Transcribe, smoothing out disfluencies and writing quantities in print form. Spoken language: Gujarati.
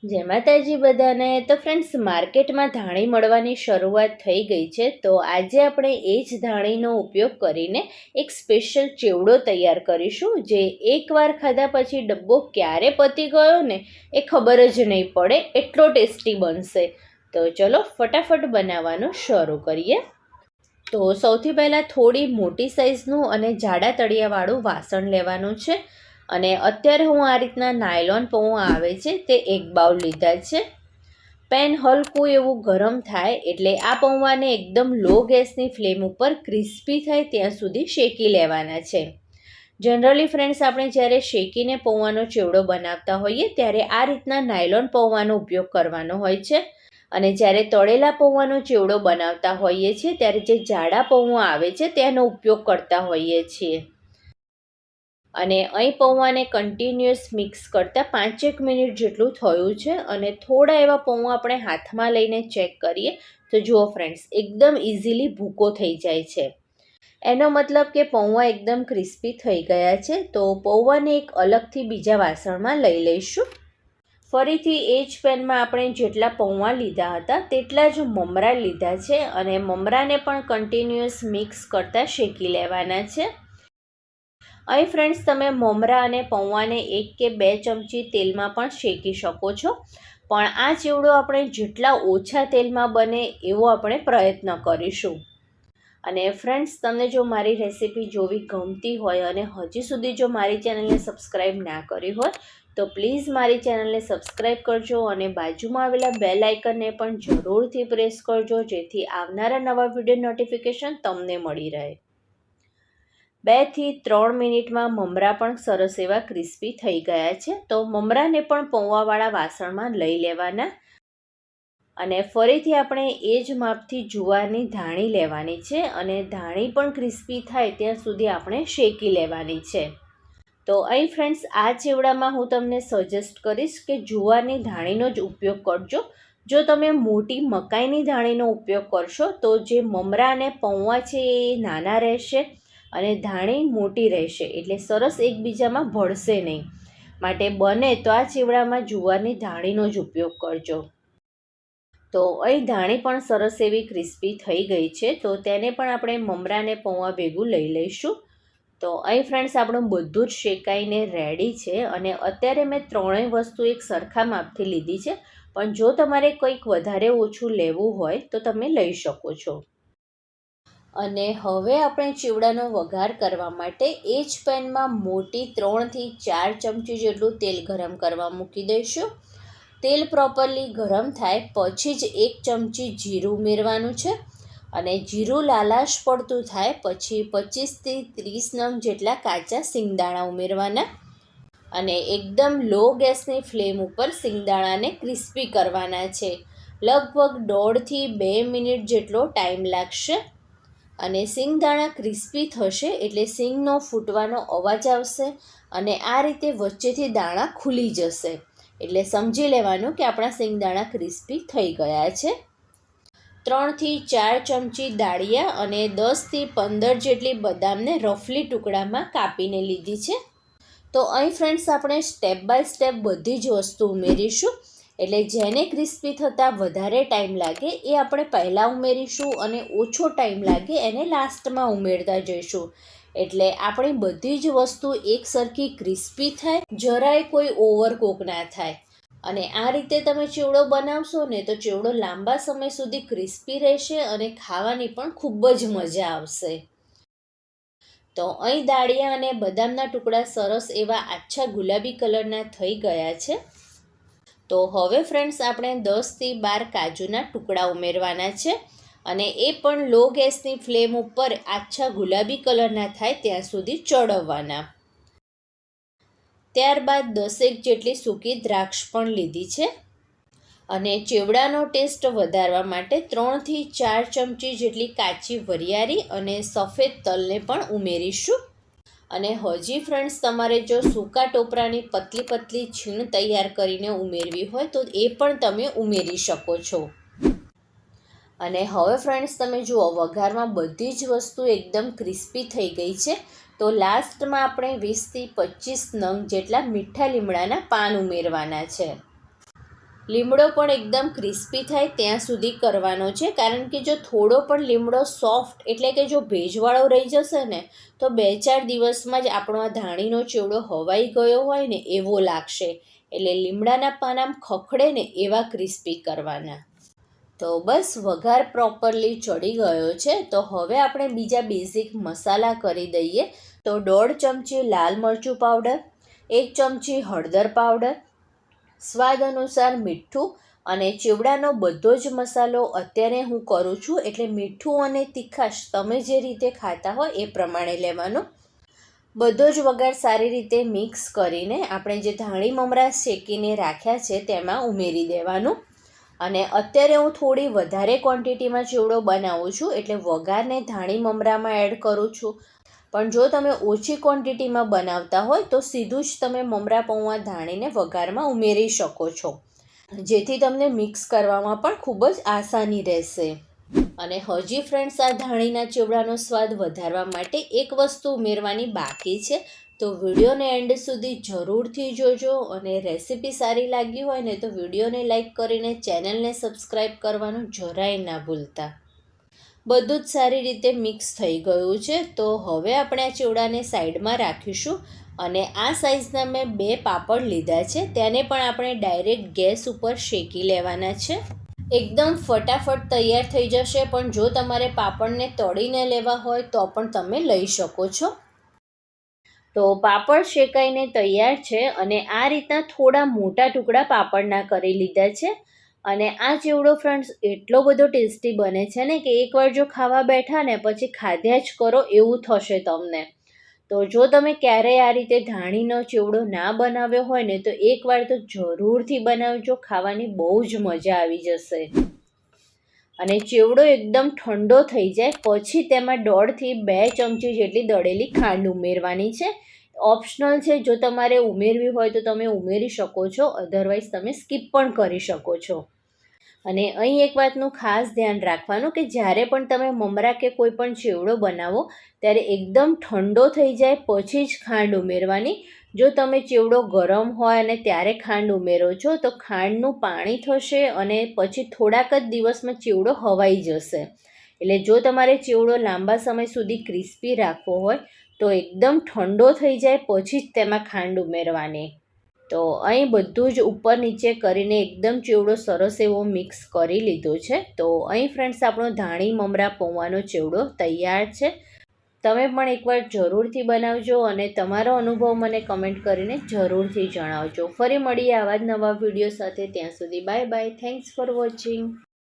જય માતાજી બધાને. તો ફ્રેન્ડ્સ, માર્કેટમાં ધાણી મળવાની શરૂઆત થઈ ગઈ છે. તો આજે આપણે એ જ ધાણીનો ઉપયોગ કરીને એક સ્પેશિયલ ચેવડો તૈયાર કરીશું, જે એકવાર ખાધા પછી ડબ્બો ક્યારે પતી ગયો ને એ ખબર જ નહીં પડે, એટલો ટેસ્ટી બનશે. તો ચલો ફટાફટ બનાવવાનું શરૂ કરીએ. તો સૌથી પહેલાં થોડી મોટી સાઇઝનું અને જાડા તળિયાવાળું વાસણ લેવાનું છે. અને અત્યારે હું આ રીતના નાયલોન પૌવા આવે છે તે એક બાઉલ લીધા છે. પેન હલકું એવું ગરમ થાય એટલે આ પૌવાને એકદમ લો ગેસની ફ્લેમ ઉપર ક્રિસ્પી થાય ત્યાં સુધી શેકી લેવાના છે. જનરલી ફ્રેન્ડ્સ, આપણે જ્યારે શેકીને પૌવાનો ચેવડો બનાવતા હોઈએ ત્યારે આ રીતના નાયલોન પૌવાનો ઉપયોગ કરવાનો હોય છે. અને જ્યારે તળેલા પૌવાનો ચેવડો બનાવતા હોઈએ છીએ ત્યારે જે જાડા પૌવા આવે છે તેનો ઉપયોગ કરતા હોઈએ છીએ. અને અહીં પૌવાને કન્ટિન્યુઅસ મિક્સ કરતાં 5-1 મિનિટ જેટલું થયું છે. અને થોડા એવા પૌવા આપણે હાથમાં લઈને ચેક કરીએ તો જુઓ ફ્રેન્ડ્સ, એકદમ ઇઝીલી ભૂકો થઈ જાય છે. એનો મતલબ કે પૌવા એકદમ ક્રિસ્પી થઈ ગયા છે. તો પૌવાને એક અલગથી બીજા વાસણમાં લઈ લઈશું. ફરીથી એ જ પેનમાં આપણે જેટલા પૌવા લીધા હતા તેટલા જ મમરા લીધા છે. અને મમરાને પણ કન્ટિન્યુઅસ મિક્સ કરતાં શેકી લેવાના છે. અહીં ફ્રેન્ડ્સ, તમે મમરા અને પૌવાને 1 કે 2 ચમચી તેલમાં પણ શેકી શકો છો. પણ આ ચેવડો આપણે જેટલા ઓછા તેલમાં બને એવો આપણે પ્રયત્ન કરીશું. અને ફ્રેન્ડ્સ, તમને જો મારી રેસીપી જોવી ગમતી હોય અને હજી સુધી જો મારી ચેનલને સબસ્ક્રાઈબ ના કરી હોય તો પ્લીઝ મારી ચેનલને સબસ્ક્રાઈબ કરજો અને બાજુમાં આવેલા બેલ આઇકનને પણ જરૂરથી પ્રેસ કરજો, જેથી આવનારા નવા વિડીયો નોટિફિકેશન તમને મળી રહે. 2 થી 3 મિનિટમાં મમરા પણ સરસ એવા ક્રિસ્પી થઈ ગયા છે. તો મમરાને પણ પૌવાવાળા વાસણમાં લઈ લેવાના. અને ફરીથી આપણે એ જ માપથી જુવારની ધાણી લેવાની છે. અને ધાણી પણ ક્રિસ્પી થાય ત્યાં સુધી આપણે શેકી લેવાની છે. તો અહીં ફ્રેન્ડ્સ, આ ચેવડામાં હું તમને સજેસ્ટ કરીશ કે જુવારની ધાણીનો જ ઉપયોગ કરજો. જો તમે મોટી મકાઈની ધાણીનો ઉપયોગ કરશો તો જે મમરા અને પૌવા છે એ નાના રહેશે અને ધાણી મોટી રહેશે, એટલે સરસ એકબીજામાં ભળશે નહીં. માટે બને તો આ ચેવડામાં જુવારની ધાણીનો જ ઉપયોગ કરજો. તો અહીં ધાણી પણ સરસ એવી ક્રિસ્પી થઈ ગઈ છે. તો તેને પણ આપણે મમરાને પૌવા ભેગું લઈ લઈશું. તો અહીં ફ્રેન્ડ્સ, આપણું બધું જ શેકાઈને રેડી છે. અને અત્યારે મેં ત્રણેય વસ્તુ એક સરખા માપથી લીધી છે. પણ જો તમારે કંઈક વધારે ઓછું લેવું હોય તો તમે લઈ શકો છો. અને હવે આપણે ચેવડાનો વઘાર કરવા માટે એ જ પેનમાં મોટી 3 થી 4 ચમચી જેટલું તેલ ગરમ કરવા મૂકી દઈશું. તેલ પ્રોપરલી ગરમ થાય પછી જ 1 ચમચી જીરું ઉમેરવાનું છે. અને જીરું લાલાશ પડતું થાય પછી 25 થી 30 નંગ જેટલા કાચા સિંગદાણા ઉમેરવાના. અને એકદમ લો ગેસની ફ્લેમ ઉપર સિંગદાણાને ક્રિસ્પી કરવાના છે. લગભગ 1.5 થી 2 મિનિટ જેટલો ટાઈમ લાગશે. અને સિંગદાણા ક્રિસ્પી થશે એટલે સિંગનો ફૂટવાનો અવાજ આવશે અને આ રીતે વચ્ચેથી દાણા ખુલી જશે. એટલે સમજી લેવાનું કે આપણા સિંગદાણા ક્રિસ્પી થઈ ગયા છે. 3 થી 4 ચમચી દાળિયા અને 10 થી 15 જેટલી બદામને રફલી ટુકડામાં કાપીને લીધી છે. તો અહીં ફ્રેન્ડ્સ, આપણે સ્ટેપ બાય સ્ટેપ બધી જ વસ્તુ ઉમેરીશું. એટલે જેને ક્રિસ્પી થતાં વધારે ટાઈમ લાગે એ આપણે પહેલાં ઉમેરીશું અને ઓછો ટાઈમ લાગે એને લાસ્ટમાં ઉમેરતા જઈશું. એટલે આપણી બધી જ વસ્તુ એકસરખી ક્રિસ્પી થાય, જરાય કોઈ ઓવરકુક ના થાય. અને આ રીતે તમે ચેવડો બનાવશો ને તો ચેવડો લાંબા સમય સુધી ક્રિસ્પી રહેશે અને ખાવાની પણ ખૂબ જ મજા આવશે. તો અહીં દાળિયા અને બદામના ટુકડા સરસ એવા આછા ગુલાબી કલરના થઈ ગયા છે. તો હવે ફ્રેન્ડ્સ, આપણે 10 થી 12 કાજુના ટુકડા ઉમેરવાના છે. અને એ પણ લો ગેસની ફ્લેમ ઉપર આછા ગુલાબી કલરના થાય ત્યાં સુધી ચડવવાના. ત્યારબાદ 10 જેટલી સૂકી દ્રાક્ષ પણ લીધી છે. અને ચેવડાનો ટેસ્ટ વધારવા માટે 3 થી 4 ચમચી જેટલી કાચી વરિયાળી અને સફેદ તલને પણ ઉમેરીશું. અને હજી ફ્રેન્ડ્સ, તમારે જો સૂકા ટોપરાની પતલી પતલી છીણ તૈયાર કરીને ઉમેરવી હોય તો એ પણ તમે ઉમેરી શકો છો. અને હવે ફ્રેન્ડ્સ, તમે જુઓ વઘારમાં બધી જ વસ્તુ એકદમ ક્રિસ્પી થઈ ગઈ છે. તો લાસ્ટમાં આપણે 20 થી 25 નંગ જેટલા મીઠા લીમડાના પાન ઉમેરવાના છે. લીમડો પણ એકદમ ક્રિસ્પી થાય ત્યાં સુધી કરવાનો છે, કારણ કે જો થોડો પણ લીમડો સોફ્ટ એટલે કે જો ભેજવાળો રહી જશે ને તો 2-4 દિવસમાં જ આપણો આ ધાણીનો ચેવડો હવાઈ ગયો હોય ને એવો લાગશે. એટલે લીમડાના પાના ખખડે ને એવા ક્રિસ્પી કરવાના. તો બસ વઘાર પ્રોપરલી ચડી ગયો છે. તો હવે આપણે બીજા બેઝિક મસાલા કરી દઈએ. તો 1.5 ચમચી લાલ મરચું પાવડર, 1 ચમચી હળદર પાવડર, સ્વાદ અનુસાર મીઠું અને ચેવડાનો બધો જ મસાલો અત્યારે હું કરું છું, એટલે મીઠું અને તીખાશ તમે જે રીતે ખાતા હોય એ પ્રમાણે લેવાનું. બધો જ વઘાર સારી રીતે મિક્સ કરીને આપણે જે ધાણી મમરા શેકીને રાખ્યા છે તેમાં ઉમેરી દેવાનું. અને અત્યારે હું થોડી વધારે ક્વોન્ટિટીમાં ચેવડો બનાવું છું, એટલે વઘારને ધાણી મમરામાં એડ કરું છું. પણ જો તમે ઓછી ક્વોન્ટિટીમાં બનાવતા હોય તો સીધું જ તમે મમરા પૌવા ધાણીને વઘારમાં ઉમેરી શકો છો, જેથી તમને મિક્સ કરવામાં પણ ખૂબ જ આસાની રહેશે. અને હજી ફ્રેન્ડ્સ, આ ધાણીના ચેવડાનો સ્વાદ વધારવા માટે એક વસ્તુ ઉમેરવાની બાકી છે. તો વિડીયોને એન્ડ સુધી જરૂરથી જોજો. અને રેસીપી સારી લાગી હોય ને તો વિડીયોને લાઈક કરીને ચેનલને સબસ્ક્રાઈબ કરવાનું જરાય ના ભૂલતા. બધું જ સારી રીતે મિક્સ થઈ ગયું છે. તો હવે આપણે આ ચેવડાને સાઈડમાં રાખીશું. અને આ સાઈઝના મેં 2 પાપડ લીધા છે, તેને પણ આપણે ડાયરેક્ટ ગેસ ઉપર શેકી લેવાના છે. એકદમ ફટાફટ તૈયાર થઈ જશે, પણ જો તમારે પાપડને તળીને લેવા હોય તો પણ તમે લઈ શકો છો. તો પાપડ શેકાઈને તૈયાર છે અને આ રીતના થોડા મોટા ટુકડા પાપડના કરી લીધા છે. અને આ ચેવડો ફ્રેન્ડ્સ એટલો બધો ટેસ્ટી બને છે ને કે એકવાર જો ખાવા બેઠા ને પછી ખાધ્યા જ કરો એવું થશે તમને. તો જો તમે ક્યારેય આ રીતે ધાણીનો ચેવડો ના બનાવ્યો હોય ને તો એકવાર તો જરૂરથી બનાવજો, ખાવાની બહુ જ મજા આવી જશે. અને ચેવડો એકદમ ઠંડો થઈ જાય પછી તેમાં 1.5 થી 2 ચમચી જેટલી દળેલી ખાંડ ઉમેરવાની છે. ઓપ્શનલ છે, જો તમારે ઉમેરવી હોય તો તમે ઉમેરી શકો છો, અધરવાઇઝ તમે સ્કીપ પણ કરી શકો છો. અને અહીં એક વાતનું ખાસ ધ્યાન રાખવાનું કે જ્યારે પણ તમે મમરા કે કોઈ પણ ચેવડો બનાવો ત્યારે એકદમ ઠંડો થઈ જાય પછી જ ખાંડ ઉમેરવાની. જો તમે ચેવડો ગરમ હોય અને ત્યારે ખાંડ ઉમેરો છો તો ખાંડનું પાણી થશે અને પછી થોડાક જ દિવસમાં ચેવડો હવાઈ જશે. એટલે જો તમારે ચેવડો લાંબા સમય સુધી ક્રિસ્પી રાખવો હોય તો એકદમ ઠંડો થઈ જાય પછી જ તેમાં ખાંડ ઉમેરવાની. તો અહીં બધું જ ઉપર નીચે કરીને એકદમ ચેવડો સરસ એવો મિક્સ કરી લીધો છે. તો અહીં ફ્રેન્ડ્સ આપણો ધાણી મમરા પૌવાનો ચેવડો તૈયાર છે. તમે પણ એકવાર જરૂરથી બનાવજો અને તમારો અનુભવ મને કમેન્ટ કરીને જરૂરથી જણાવજો. ફરી મળીએ આવા જ નવા વિડીયો સાથે. ત્યાં સુધી bye bye. Thanks for watching.